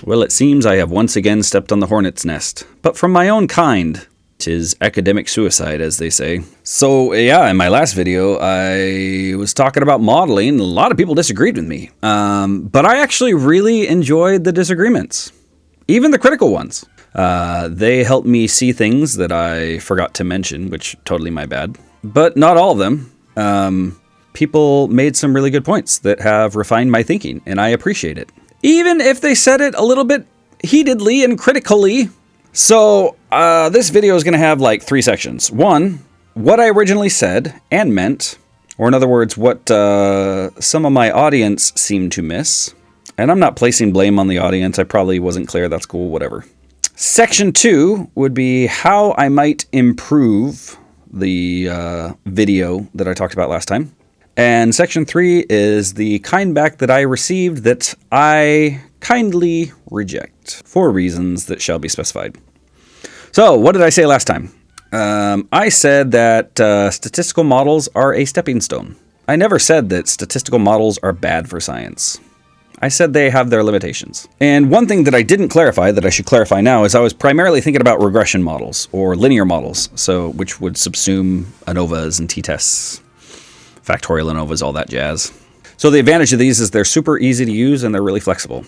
Well, it seems I have once again stepped on the hornet's nest, but from my own kind. 'Tis academic suicide, as they say. So, yeah, in my last video, I was talking about modeling. A lot of people disagreed with me, but I actually really enjoyed the disagreements, even the critical ones. They helped me see things that I forgot to mention, which totally my bad, but not all of them. People made some really good points that have refined my thinking, and I appreciate it. Even if they said it a little bit heatedly and critically. So, this video is going to have like 3 sections. 1, what I originally said and meant, or in other words, what some of my audience seemed to miss. And I'm not placing blame on the audience. I probably wasn't clear. That's cool, whatever. Section 2 would be how I might improve the video that I talked about last time. And section 3 is the kind back that I received that I kindly reject for reasons that shall be specified. So, what did I say last time? I said that statistical models are a stepping stone. I never said that statistical models are bad for science. I said they have their limitations. And one thing that I didn't clarify that I should clarify now is I was primarily thinking about regression models or linear models, so which would subsume ANOVAs and t-tests, factorial ANOVAs, all that jazz. So the advantage of these is they're super easy to use and they're really flexible.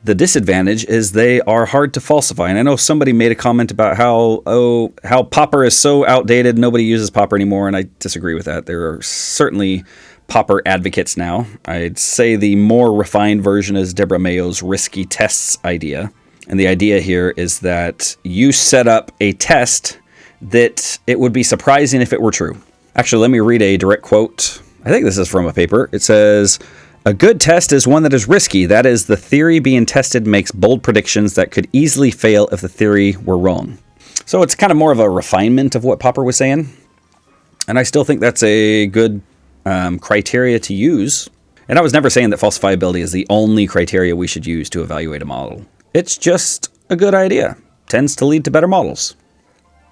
The disadvantage is they are hard to falsify. And I know somebody made a comment about how Popper is so outdated, nobody uses Popper anymore, and I disagree with that. There are certainly Popper advocates now. I'd say the more refined version is Deborah Mayo's risky tests idea. And the idea here is that you set up a test that it would be surprising if it were true. Actually, let me read a direct quote. I think this is from a paper. It says, "A good test is one that is risky. That is, the theory being tested makes bold predictions that could easily fail if the theory were wrong." So it's kind of more of a refinement of what Popper was saying. And I still think that's a good criteria to use. And I was never saying that falsifiability is the only criteria we should use to evaluate a model. It's just a good idea. Tends to lead to better models.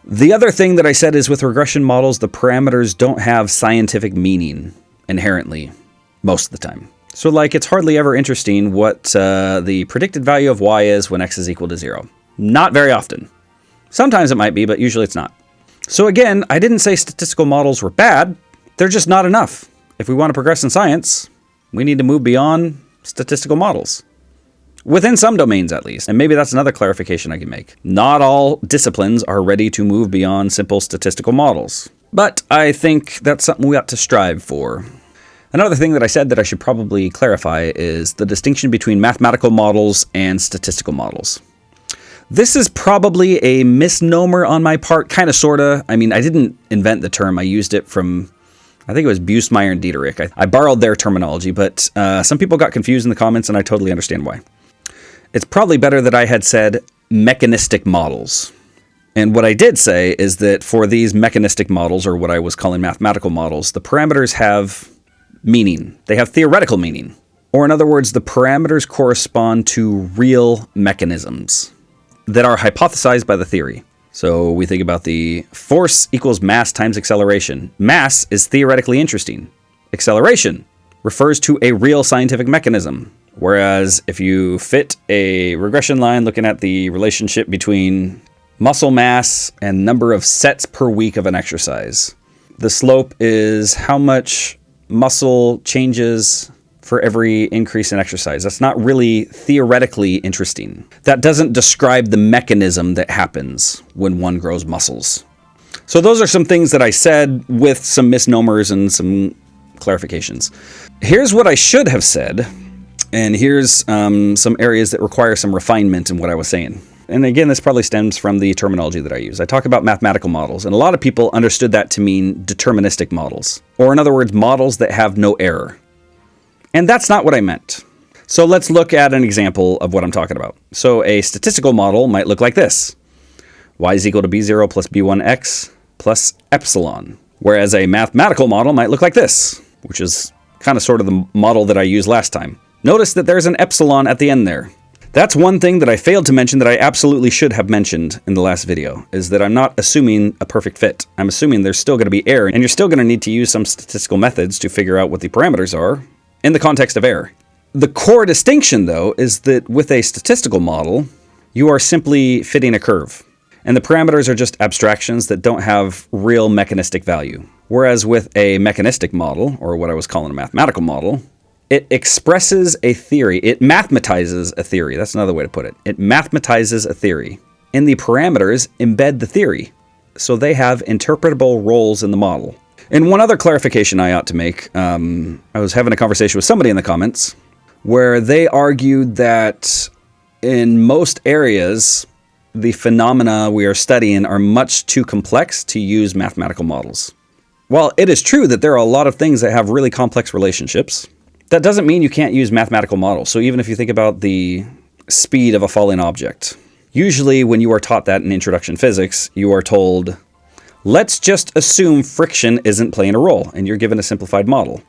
The other thing that I said is with regression models, the parameters don't have scientific meaning inherently most of the time. So like it's hardly ever interesting what the predicted value of y is when x is equal to 0. Not very often. Sometimes it might be, but usually it's not. So again, I didn't say statistical models were bad. They're just not enough. If we want to progress in science, we need to move beyond statistical models. Within some domains, at least. And maybe that's another clarification I can make. Not all disciplines are ready to move beyond simple statistical models. But I think that's something we ought to strive for. Another thing that I said that I should probably clarify is the distinction between mathematical models and statistical models. This is probably a misnomer on my part, kind of, sort of. I mean, I didn't invent the term. I used it from, I think it was Busemeyer and Dieterich. I borrowed their terminology, but some people got confused in the comments, and I totally understand why. It's probably better that I had said mechanistic models. And what I did say is that for these mechanistic models, or what I was calling mathematical models, the parameters have meaning. They have theoretical meaning. Or in other words, the parameters correspond to real mechanisms that are hypothesized by the theory. So we think about the force equals mass times acceleration. Mass is theoretically interesting. Acceleration refers to a real scientific mechanism. Whereas if you fit a regression line looking at the relationship between muscle mass and number of sets per week of an exercise, the slope is how much muscle changes for every increase in exercise. That's not really theoretically interesting. That doesn't describe the mechanism that happens when one grows muscles. So those are some things that I said with some misnomers and some clarifications. Here's what I should have said. And here's some areas that require some refinement in what I was saying. And again, this probably stems from the terminology that I use. I talk about mathematical models, and a lot of people understood that to mean deterministic models. Or in other words, models that have no error. And that's not what I meant. So let's look at an example of what I'm talking about. So a statistical model might look like this. Y is equal to B0 plus B1x plus epsilon. Whereas a mathematical model might look like this, which is kind of sort of the model that I used last time. Notice that there's an epsilon at the end there. That's one thing that I failed to mention that I absolutely should have mentioned in the last video, is that I'm not assuming a perfect fit. I'm assuming there's still going to be error, and you're still going to need to use some statistical methods to figure out what the parameters are in the context of error. The core distinction, though, is that with a statistical model, you are simply fitting a curve. And the parameters are just abstractions that don't have real mechanistic value. Whereas with a mechanistic model, or what I was calling a mathematical model, it expresses a theory. It mathematizes a theory. That's another way to put it. It mathematizes a theory. And the parameters embed the theory. So they have interpretable roles in the model. And one other clarification I ought to make, I was having a conversation with somebody in the comments where they argued that in most areas, the phenomena we are studying are much too complex to use mathematical models. While it is true that there are a lot of things that have really complex relationships, that doesn't mean you can't use mathematical models. So even if you think about the speed of a falling object, usually when you are taught that in introduction physics, you are told, let's just assume friction isn't playing a role, and you're given a simplified model.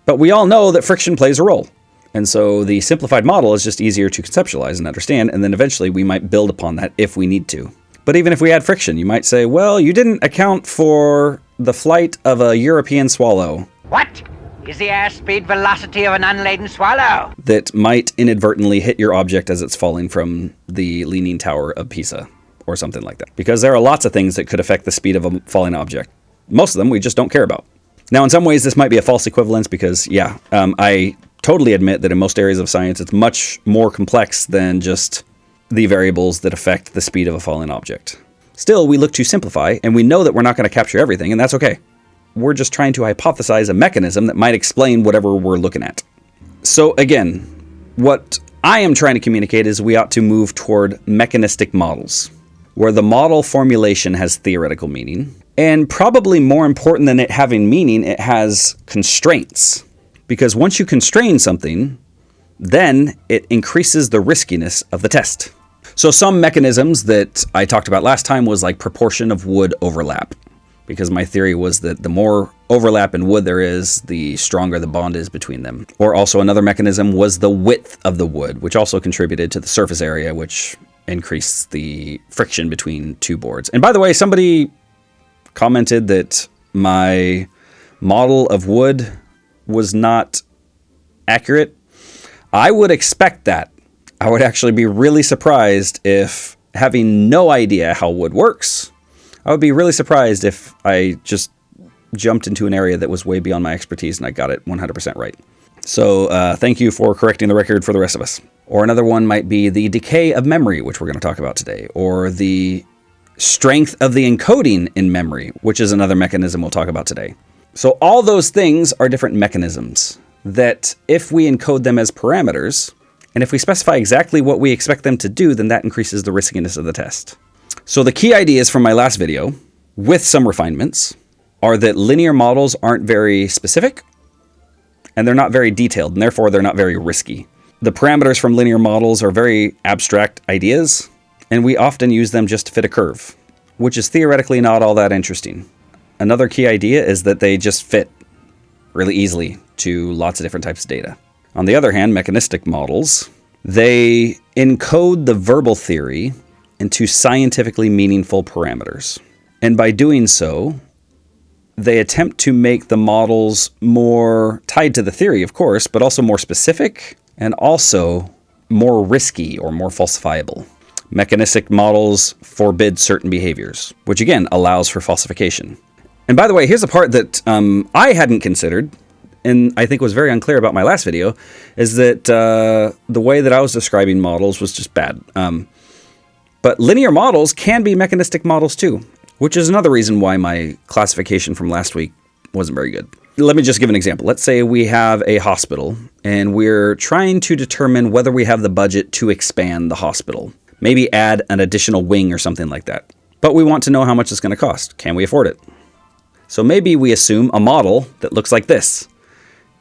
But we all know that friction plays a role. And so the simplified model is just easier to conceptualize and understand, and then eventually we might build upon that if we need to. But even if we had friction, you might say, well, you didn't account for the flight of a European swallow. What is the airspeed velocity of an unladen swallow? That might inadvertently hit your object as it's falling from the Leaning Tower of Pisa, or something like that. Because there are lots of things that could affect the speed of a falling object. Most of them we just don't care about. Now, in some ways, this might be a false equivalence because, I totally admit that in most areas of science, it's much more complex than just the variables that affect the speed of a falling object. Still, we look to simplify, and we know that we're not going to capture everything, and that's okay. We're just trying to hypothesize a mechanism that might explain whatever we're looking at. So again, what I am trying to communicate is we ought to move toward mechanistic models, where the model formulation has theoretical meaning, and probably more important than it having meaning, it has constraints. Because once you constrain something, then it increases the riskiness of the test. So some mechanisms that I talked about last time was like proportion of wood overlap. Because my theory was that the more overlap in wood there is, the stronger the bond is between them. Or also another mechanism was the width of the wood, which also contributed to the surface area, which increased the friction between two boards. And by the way, somebody commented that my model of wood was not accurate. I would expect that. I would actually be really surprised if, having no idea how wood works, I would be really surprised if I just jumped into an area that was way beyond my expertise and I got it 100% right. So thank you for correcting the record for the rest of us. Or another one might be the decay of memory, which we're going to talk about today, or the strength of the encoding in memory, which is another mechanism we'll talk about today. So all those things are different mechanisms that if we encode them as parameters, and if we specify exactly what we expect them to do, then that increases the riskiness of the test. So the key ideas from my last video, with some refinements, are that linear models aren't very specific, and they're not very detailed, and therefore they're not very risky. The parameters from linear models are very abstract ideas, and we often use them just to fit a curve, which is theoretically not all that interesting. Another key idea is that they just fit really easily to lots of different types of data. On the other hand, mechanistic models, they encode the verbal theory into scientifically meaningful parameters. And by doing so, they attempt to make the models more tied to the theory, of course, but also more specific and also more risky or more falsifiable. Mechanistic models forbid certain behaviors, which again allows for falsification. And by the way, here's a part that I hadn't considered, and I think was very unclear about my last video, is that the way that I was describing models was just bad. But linear models can be mechanistic models too, which is another reason why my classification from last week wasn't very good. Let me just give an example. Let's say we have a hospital, and we're trying to determine whether we have the budget to expand the hospital. Maybe add an additional wing or something like that. But we want to know how much it's going to cost. Can we afford it? So maybe we assume a model that looks like this.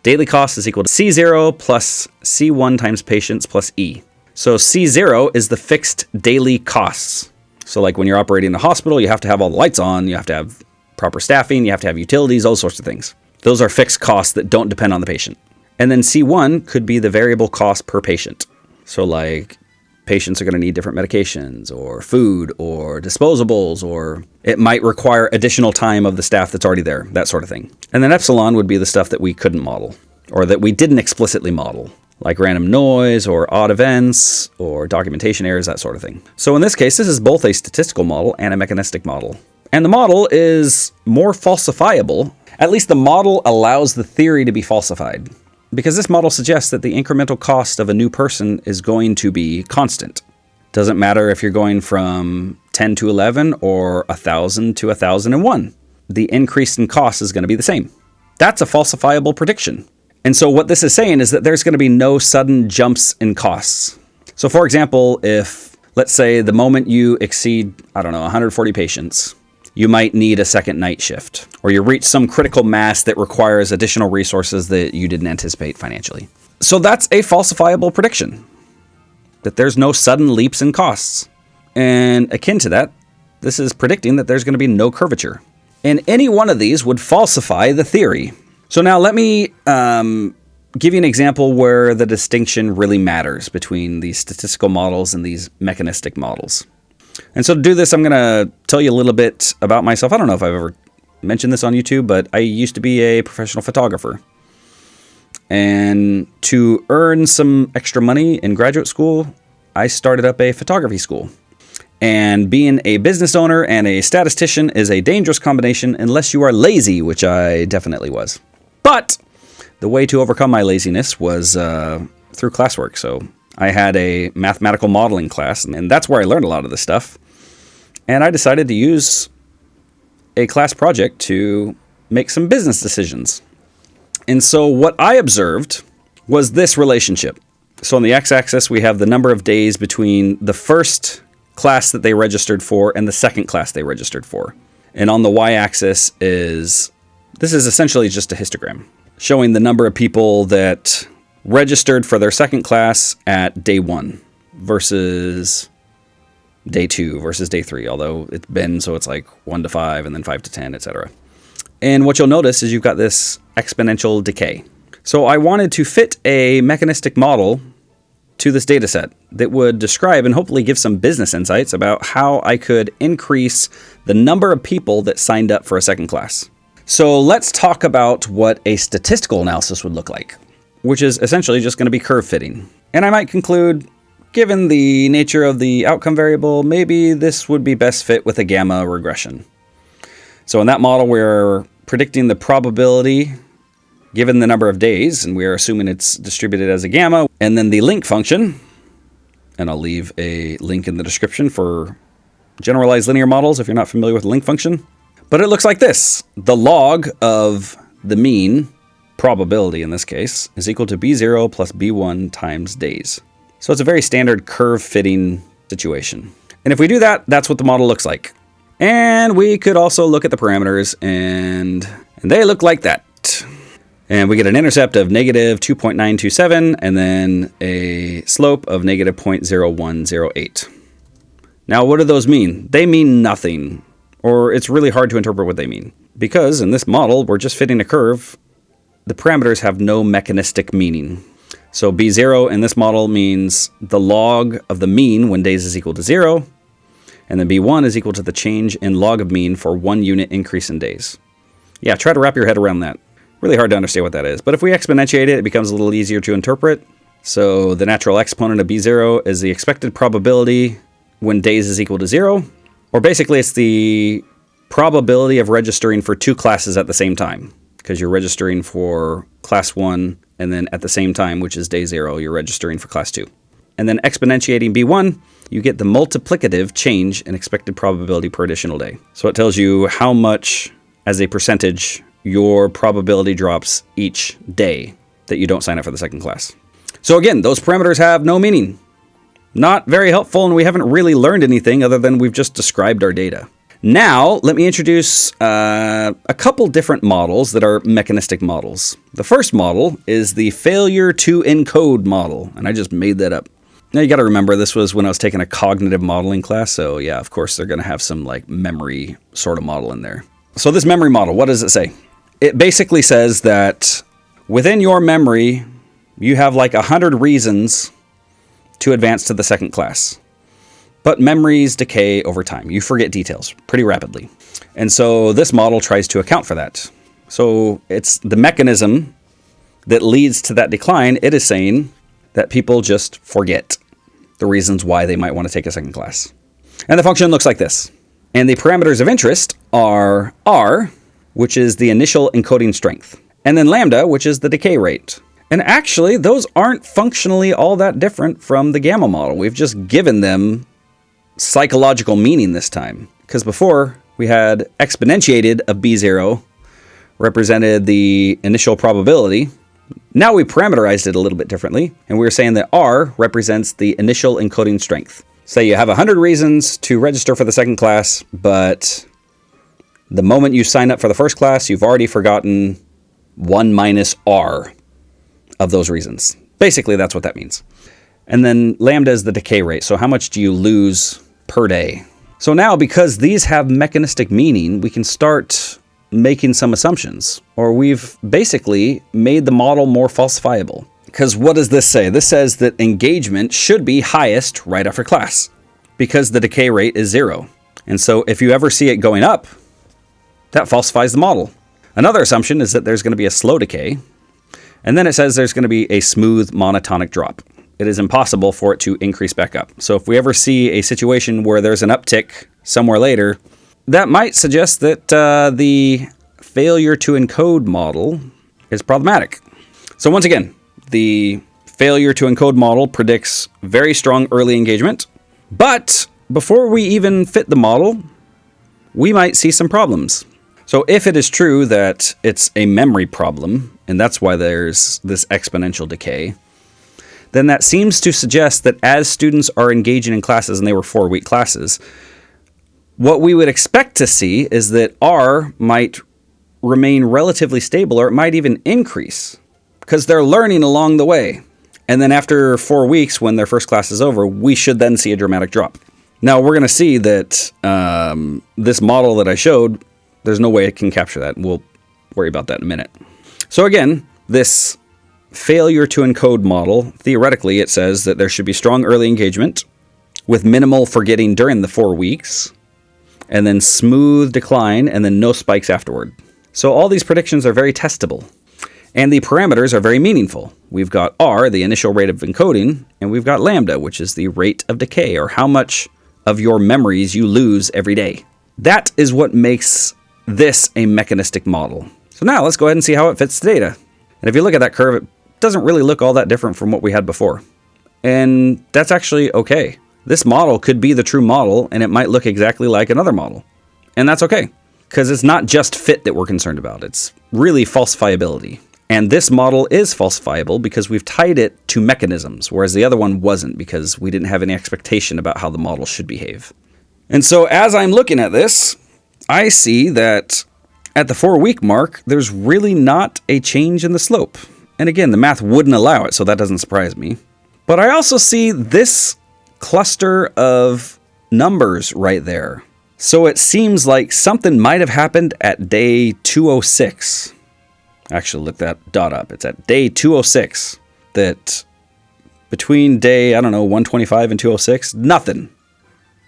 Daily cost is equal to C0 plus C1 times patients plus E. So C0 is the fixed daily costs. So like when you're operating a hospital, you have to have all the lights on, you have to have proper staffing, you have to have utilities, those sorts of things. Those are fixed costs that don't depend on the patient. And then C1 could be the variable cost per patient. So like patients are going to need different medications or food or disposables, or it might require additional time of the staff that's already there, that sort of thing. And then epsilon would be the stuff that we couldn't model or that we didn't explicitly model. like random noise or odd events or documentation errors, that sort of thing. So in this case, this is both a statistical model and a mechanistic model. And the model is more falsifiable. At least the model allows the theory to be falsified, because this model suggests that the incremental cost of a new person is going to be constant. Doesn't matter if you're going from 10 to 11 or 1,000 to 1,001. The increase in cost is going to be the same. That's a falsifiable prediction. And so what this is saying is that there's going to be no sudden jumps in costs. So for example, if, let's say, the moment you exceed, 140 patients, you might need a second night shift, or you reach some critical mass that requires additional resources that you didn't anticipate financially. So that's a falsifiable prediction, that there's no sudden leaps in costs. And akin to that, this is predicting that there's going to be no curvature. And any one of these would falsify the theory. So now let me give you an example where the distinction really matters between these statistical models and these mechanistic models. And so to do this, I'm going to tell you a little bit about myself. I don't know if I've ever mentioned this on YouTube, but I used to be a professional photographer. And to earn some extra money in graduate school, I started up a photography school. And being a business owner and a statistician is a dangerous combination unless you are lazy, which I definitely was. But the way to overcome my laziness was through classwork. So I had a mathematical modeling class, and that's where I learned a lot of this stuff. And I decided to use a class project to make some business decisions. And so what I observed was this relationship. So on the x-axis, we have the number of days between the first class that they registered for and the second class they registered for. And on the y-axis this is essentially just a histogram showing the number of people that registered for their second class at day 1 versus day 2 versus day 3, although it's been so it's like 1 to 5 and then 5 to 10, etc. And what you'll notice is you've got this exponential decay. So I wanted to fit a mechanistic model to this data set that would describe and hopefully give some business insights about how I could increase the number of people that signed up for a second class. So let's talk about what a statistical analysis would look like, which is essentially just going to be curve fitting. And I might conclude, given the nature of the outcome variable, maybe this would be best fit with a gamma regression. So in that model, we're predicting the probability given the number of days, and we're assuming it's distributed as a gamma, and then the link function, and I'll leave a link in the description for generalized linear models if you're not familiar with the link function. But it looks like this. The log of the mean probability in this case is equal to B0 plus B1 times days. So it's a very standard curve fitting situation. And if we do that, that's what the model looks like. And we could also look at the parameters, and they look like that. And we get an intercept of negative 2.927 and then a slope of negative 0.0108. Now, what do those mean? They mean nothing, or it's really hard to interpret what they mean. Because in this model, we're just fitting a curve. The parameters have no mechanistic meaning. So B0 in this model means the log of the mean when days is equal to 0. And then B1 is equal to the change in log of mean for 1 unit increase in days. Yeah, try to wrap your head around that. Really hard to understand what that is. But if we exponentiate it, it becomes a little easier to interpret. So the natural exponent of B0 is the expected probability when days is equal to 0. Or basically, it's the probability of registering for 2 classes at the same time. Because you're registering for class 1, and then at the same time, which is day 0, you're registering for class 2. And then exponentiating B1, you get the multiplicative change in expected probability per additional day. So it tells you how much, as a percentage, your probability drops each day that you don't sign up for the second class. So again, those parameters have no meaning. Not very helpful, and we haven't really learned anything other than we've just described our data. Now, let me introduce a couple different models that are mechanistic models. The first model is the failure to encode model, and I just made that up. Now, you got to remember, this was when I was taking a cognitive modeling class, so yeah, of course, they're going to have some like memory sort of model in there. So this memory model, what does it say? It basically says that within your memory, you have like 100 reasons to advance to the second class. But memories decay over time. You forget details pretty rapidly. And so this model tries to account for that. So it's the mechanism that leads to that decline. It is saying that people just forget the reasons why they might want to take a second class. And the function looks like this. And the parameters of interest are R, which is the initial encoding strength, and then lambda, which is the decay rate. And actually, those aren't functionally all that different from the gamma model. We've just given them psychological meaning this time. Because before, we had exponentiated of B0 represented the initial probability. Now we parameterized it a little bit differently, and we were saying that R represents the initial encoding strength. Say you have 100 reasons to register for the second class, but the moment you sign up for the first class, you've already forgotten 1 minus R of those reasons. Basically, that's what that means. And then lambda is the decay rate. So how much do you lose per day? So now, because these have mechanistic meaning, we can start making some assumptions, or we've basically made the model more falsifiable. Because what does this say? This says that engagement should be highest right after class, because the decay rate is 0. And so if you ever see it going up, that falsifies the model. Another assumption is that there's going to be a slow decay, and then it says there's going to be a smooth monotonic drop. It is impossible for it to increase back up. So if we ever see a situation where there's an uptick somewhere later, that might suggest that the failure to encode model is problematic. So once again, the failure to encode model predicts very strong early engagement, but before we even fit the model, we might see some problems. So if it is true that it's a memory problem, and that's why there's this exponential decay, then that seems to suggest that as students are engaging in classes, and they were 4-week classes, what we would expect to see is that R might remain relatively stable, or it might even increase, because they're learning along the way. And then after 4 weeks, when their first class is over, we should then see a dramatic drop. Now, we're going to see that this model that I showed, there's no way it can capture that. We'll worry about that in a minute. So again, this failure to encode model, theoretically, it says that there should be strong early engagement with minimal forgetting during the 4 weeks, and then smooth decline, and then no spikes afterward. So all these predictions are very testable. And the parameters are very meaningful. We've got R, the initial rate of encoding, and we've got lambda, which is the rate of decay, or how much of your memories you lose every day. That is what makes this a mechanistic model. So now let's go ahead and see how it fits the data. And if you look at that curve, it doesn't really look all that different from what we had before. And that's actually okay. This model could be the true model, and it might look exactly like another model. And that's okay, because it's not just fit that we're concerned about. It's really falsifiability. And this model is falsifiable because we've tied it to mechanisms, whereas the other one wasn't, because we didn't have any expectation about how the model should behave. And so as I'm looking at this, I see that at the 4-week mark, there's really not a change in the slope. And again, the math wouldn't allow it, so that doesn't surprise me. But I also see this cluster of numbers right there. So it seems like something might have happened at day 206. Actually, look that dot up. It's at day 206. That between day, 125 and 206, nothing.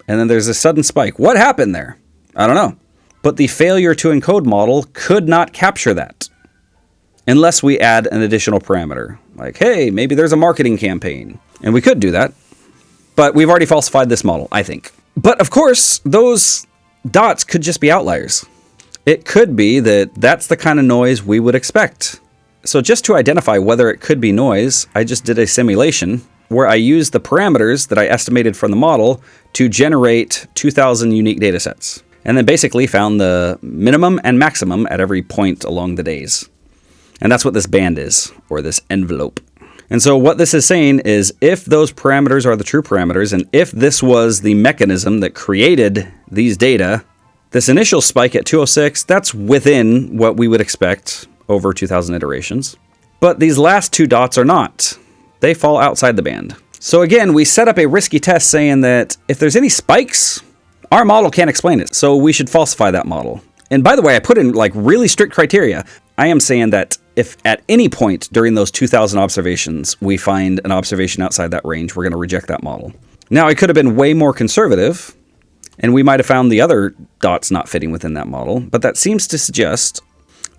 And then there's a sudden spike. What happened there? I don't know. But the failure to encode model could not capture that unless we add an additional parameter. Like, hey, maybe there's a marketing campaign. And we could do that. But we've already falsified this model, I think. But of course, those dots could just be outliers. It could be that that's the kind of noise we would expect. So just to identify whether it could be noise, I just did a simulation where I used the parameters that I estimated from the model to generate 2,000 unique data sets. And then basically found the minimum and maximum at every point along the days. And that's what this band is, or this envelope. And so what this is saying is if those parameters are the true parameters, and if this was the mechanism that created these data, this initial spike at 206, that's within what we would expect over 2,000 iterations. But these last two dots are not. They fall outside the band. So again, we set up a risky test saying that if there's any spikes, our model can't explain it. So we should falsify that model. And by the way, I put in really strict criteria. I am saying that if at any point during those 2,000 observations, we find an observation outside that range, we're going to reject that model. Now, I could have been way more conservative, and we might have found the other dots not fitting within that model, but that seems to suggest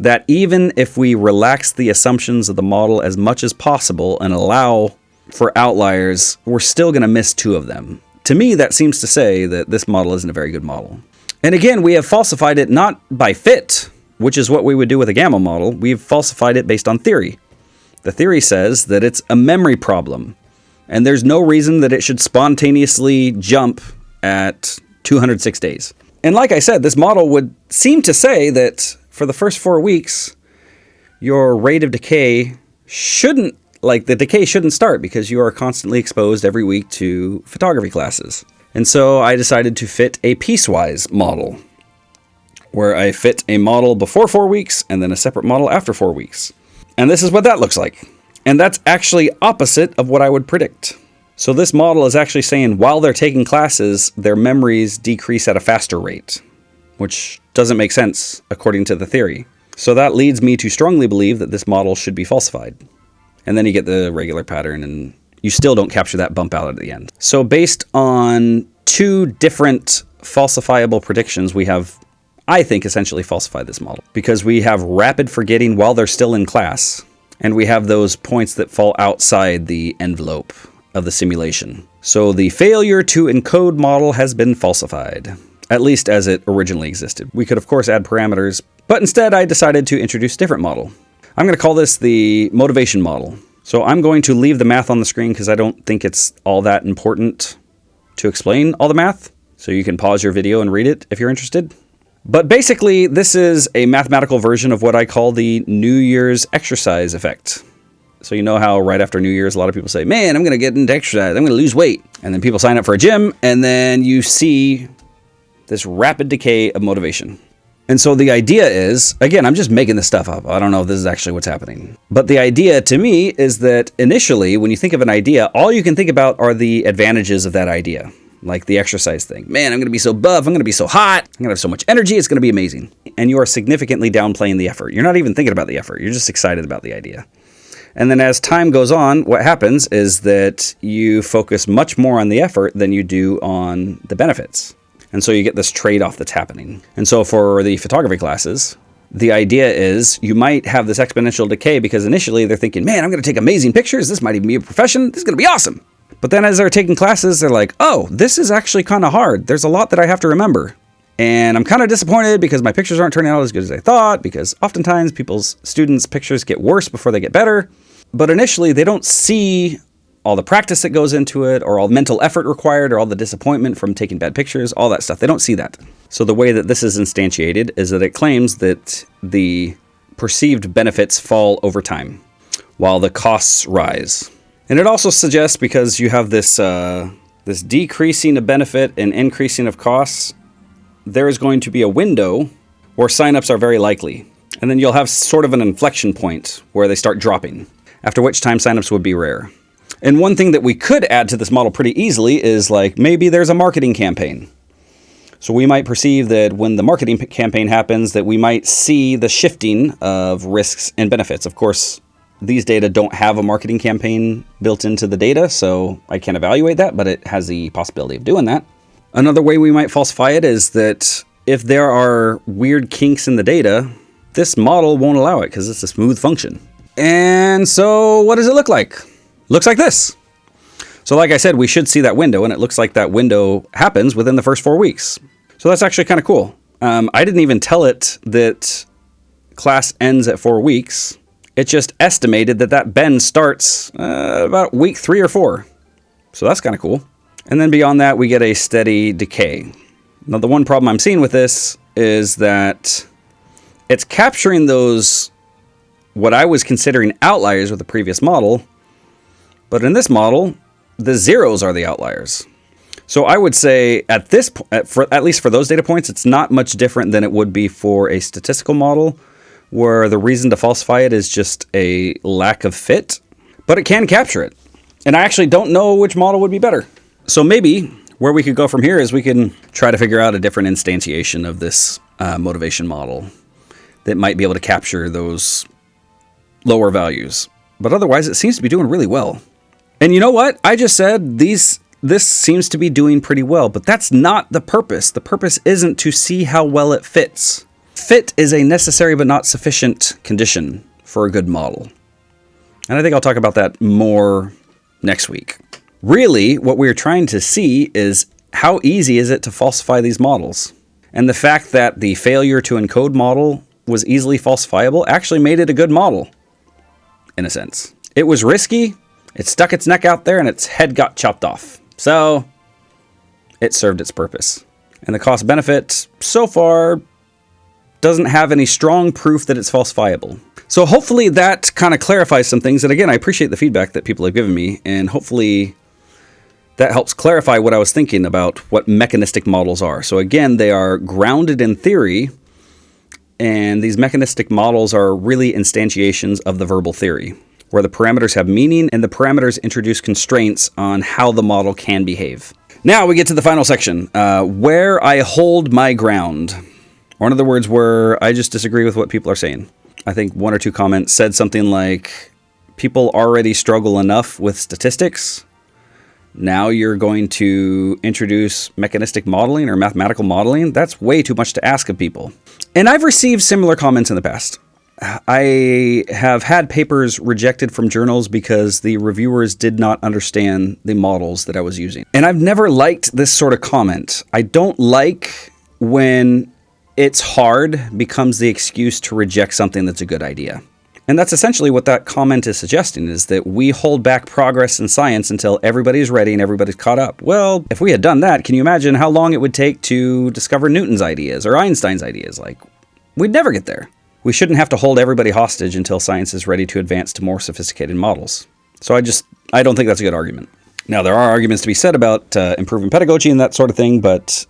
that even if we relax the assumptions of the model as much as possible and allow for outliers, we're still going to miss 2 of them. To me, that seems to say that this model isn't a very good model. And again, we have falsified it not by fit, which is what we would do with a gamma model. We've falsified it based on theory. The theory says that it's a memory problem, and there's no reason that it should spontaneously jump at 206 days. And like I said, this model would seem to say that for the first 4 weeks, your rate of decay shouldn't, the decay shouldn't start because you are constantly exposed every week to photography classes. And so I decided to fit a piecewise model, where I fit a model before 4 weeks and then a separate model after 4 weeks. And this is what that looks like. And that's actually opposite of what I would predict. So this model is actually saying while they're taking classes, their memories decrease at a faster rate, which doesn't make sense according to the theory. So that leads me to strongly believe that this model should be falsified. And then you get the regular pattern and you still don't capture that bump out at the end. So based on 2 different falsifiable predictions, we have, I think, essentially falsified this model because we have rapid forgetting while they're still in class. And we have those points that fall outside the envelope of the simulation. So the failure to encode model has been falsified, at least as it originally existed. We could, of course, add parameters, but instead I decided to introduce a different model. I'm going to call this the motivation model. So I'm going to leave the math on the screen because I don't think it's all that important to explain all the math. So you can pause your video and read it if you're interested. But basically, this is a mathematical version of what I call the New Year's exercise effect. So you know how right after New Year's, a lot of people say, man, I'm going to get into exercise. I'm going to lose weight. And then people sign up for a gym, and then you see this rapid decay of motivation. And so the idea is, again, I'm just making this stuff up. I don't know if this is actually what's happening. But the idea to me is that initially, when you think of an idea, all you can think about are the advantages of that idea. Like the exercise thing. Man, I'm going to be so buff. I'm going to be so hot. I'm going to have so much energy. It's going to be amazing. And you are significantly downplaying the effort. You're not even thinking about the effort. You're just excited about the idea. And then as time goes on, what happens is that you focus much more on the effort than you do on the benefits. And so you get this trade-off that's happening. And so for the photography classes, the idea is you might have this exponential decay because initially they're thinking, man, I'm going to take amazing pictures. This might even be a profession. This is going to be awesome. But then as they're taking classes, they're like, oh, this is actually kind of hard. There's a lot that I have to remember. And I'm kind of disappointed because my pictures aren't turning out as good as I thought, because oftentimes students' pictures get worse before they get better. But initially, they don't see all the practice that goes into it, or all the mental effort required, or all the disappointment from taking bad pictures, all that stuff. They don't see that. So the way that this is instantiated is that it claims that the perceived benefits fall over time, while the costs rise. And it also suggests, because you have this decreasing of benefit and increasing of costs, there is going to be a window where signups are very likely. And then you'll have sort of an inflection point where they start dropping, after which time signups would be rare. And one thing that we could add to this model pretty easily is like maybe there's a marketing campaign. So we might perceive that when the marketing campaign happens, that we might see the shifting of risks and benefits. Of course, these data don't have a marketing campaign built into the data, so I can't evaluate that, but it has the possibility of doing that. Another way we might falsify it is that if there are weird kinks in the data, this model won't allow it because it's a smooth function. And so what does it look like? Looks like this. So like I said, we should see that window, and it looks like that window happens within the first 4 weeks. So that's actually kind of cool. I didn't even tell it that class ends at 4 weeks. It just estimated that bend starts about week 3 or 4. So that's kind of cool. And then beyond that, we get a steady decay. Now, the one problem I'm seeing with this is that it's capturing those, what I was considering outliers with the previous model. But in this model, the zeros are the outliers. So I would say at least for those data points, it's not much different than it would be for a statistical model, where the reason to falsify it is just a lack of fit, but it can capture it. And I actually don't know which model would be better. So maybe where we could go from here is we can try to figure out a different instantiation of this motivation model that might be able to capture those lower values. But otherwise, it seems to be doing really well. And you know what? I just said this seems to be doing pretty well, but that's not the purpose. The purpose isn't to see how well it fits. Fit is a necessary but not sufficient condition for a good model. And I think I'll talk about that more next week. Really, what we're trying to see is how easy is it to falsify these models? And the fact that the failure to encode model was easily falsifiable actually made it a good model, in a sense. It was risky, it stuck its neck out there, and its head got chopped off. So it served its purpose. And the cost benefit so far doesn't have any strong proof that it's falsifiable. So hopefully that kind of clarifies some things. And again, I appreciate the feedback that people have given me, and hopefully that helps clarify what I was thinking about what mechanistic models are. So again, they are grounded in theory, and these mechanistic models are really instantiations of the verbal theory, where the parameters have meaning and the parameters introduce constraints on how the model can behave. Now we get to the final section, where I hold my ground. Or in other words, where I just disagree with what people are saying. I think one or two comments said something like, people already struggle enough with statistics. Now you're going to introduce mechanistic modeling or mathematical modeling? That's way too much to ask of people. And I've received similar comments in the past. I have had papers rejected from journals because the reviewers did not understand the models that I was using. And I've never liked this sort of comment. I don't like when it's hard becomes the excuse to reject something that's a good idea. And that's essentially what that comment is suggesting, is that we hold back progress in science until everybody's ready and everybody's caught up. Well, if we had done that, can you imagine how long it would take to discover Newton's ideas or Einstein's ideas? Like, we'd never get there. We shouldn't have to hold everybody hostage until science is ready to advance to more sophisticated models. So I don't think that's a good argument. Now, there are arguments to be said about improving pedagogy and that sort of thing, but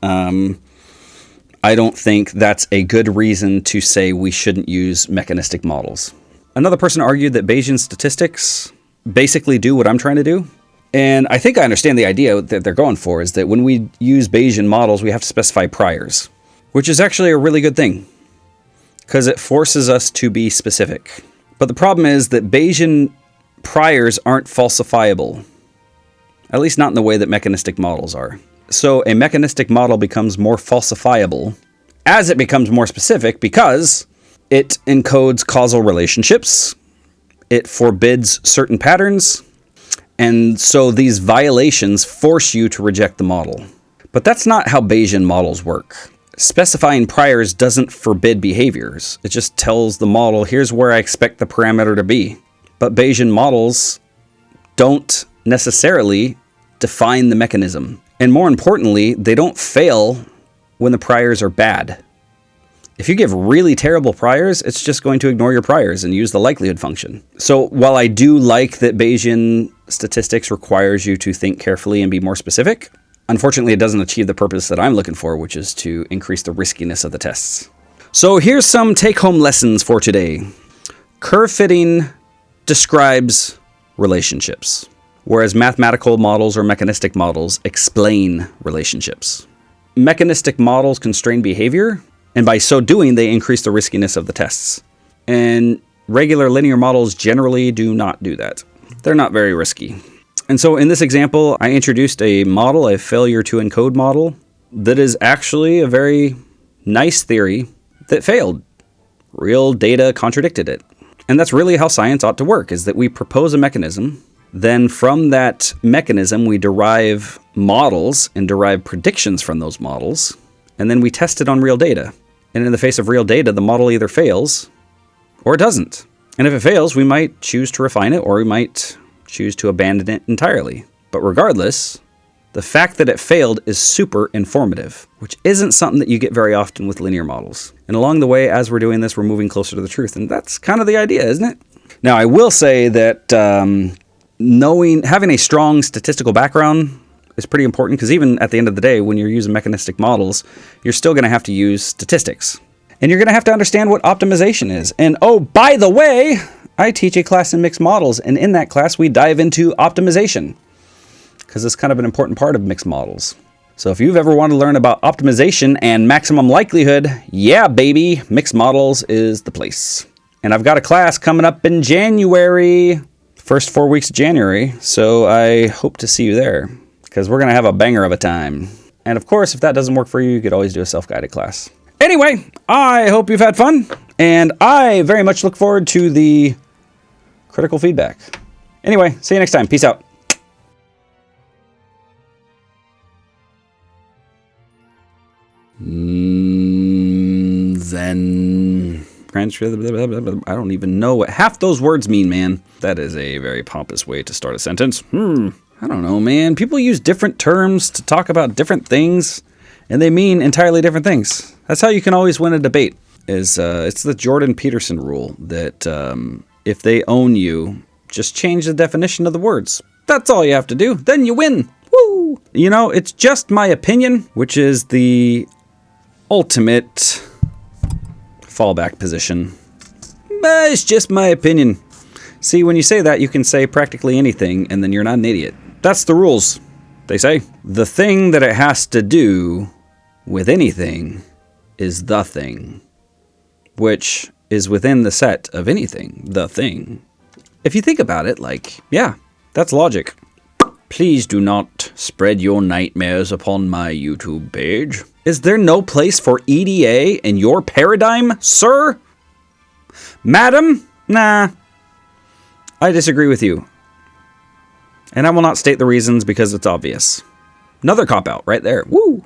I don't think that's a good reason to say we shouldn't use mechanistic models. Another person argued that Bayesian statistics basically do what I'm trying to do. And I think I understand the idea that they're going for, is that when we use Bayesian models, we have to specify priors, which is actually a really good thing because it forces us to be specific. But the problem is that Bayesian priors aren't falsifiable, at least not in the way that mechanistic models are. So a mechanistic model becomes more falsifiable as it becomes more specific because it encodes causal relationships, it forbids certain patterns, and so these violations force you to reject the model. But that's not how Bayesian models work. Specifying priors doesn't forbid behaviors. It just tells the model, here's where I expect the parameter to be. But Bayesian models don't necessarily define the mechanism. And more importantly, they don't fail when the priors are bad. If you give really terrible priors, it's just going to ignore your priors and use the likelihood function. So while I do like that Bayesian statistics requires you to think carefully and be more specific, unfortunately it doesn't achieve the purpose that I'm looking for, which is to increase the riskiness of the tests. So here's some take-home lessons for today. Curve fitting describes relationships, whereas mathematical models or mechanistic models explain relationships. Mechanistic models constrain behavior, and by so doing, they increase the riskiness of the tests. And regular linear models generally do not do that. They're not very risky. And so in this example, I introduced a model, a failure to encode model, that is actually a very nice theory that failed. Real data contradicted it. And that's really how science ought to work, is that we propose a mechanism, then from that mechanism we derive models and derive predictions from those models, and then we test it on real data. And in the face of real data, the model either fails or it doesn't. And if it fails, we might choose to refine it or we might choose to abandon it entirely. But regardless, the fact that it failed is super informative, which isn't something that you get very often with linear models. And along the way, as we're doing this, we're moving closer to the truth. And that's kind of the idea, isn't it? Now, I will say that having a strong statistical background is pretty important, because even at the end of the day, when you're using mechanistic models, you're still going to have to use statistics. And you're going to have to understand what optimization is. And oh, by the way, I teach a class in mixed models, and in that class we dive into optimization, because it's kind of an important part of mixed models. So if you've ever wanted to learn about optimization and maximum likelihood, yeah baby, mixed models is the place. And I've got a class coming up in January, first 4 weeks of January, so I hope to see you there, because we're going to have a banger of a time. And of course, if that doesn't work for you, you could always do a self-guided class. Anyway, I hope you've had fun, and I very much look forward to the critical feedback. Anyway, see you next time. Peace out. I don't even know what half those words mean, man. That is a very pompous way to start a sentence. I don't know, man. People use different terms to talk about different things, and they mean entirely different things. That's how you can always win a debate. It's the Jordan Peterson rule that if they own you, just change the definition of the words. That's all you have to do. Then you win. Woo! You know, it's just my opinion, which is the ultimate fallback position. But it's just my opinion. See, when you say that, you can say practically anything, and then you're not an idiot. That's the rules, they say. The thing that it has to do with anything is the thing, which is within the set of anything, the thing. If you think about it, like, yeah, that's logic. Please do not spread your nightmares upon my YouTube page. Is there no place for EDA in your paradigm, sir? Madam? Nah. I disagree with you. And I will not state the reasons because it's obvious. Another cop-out right there. Woo!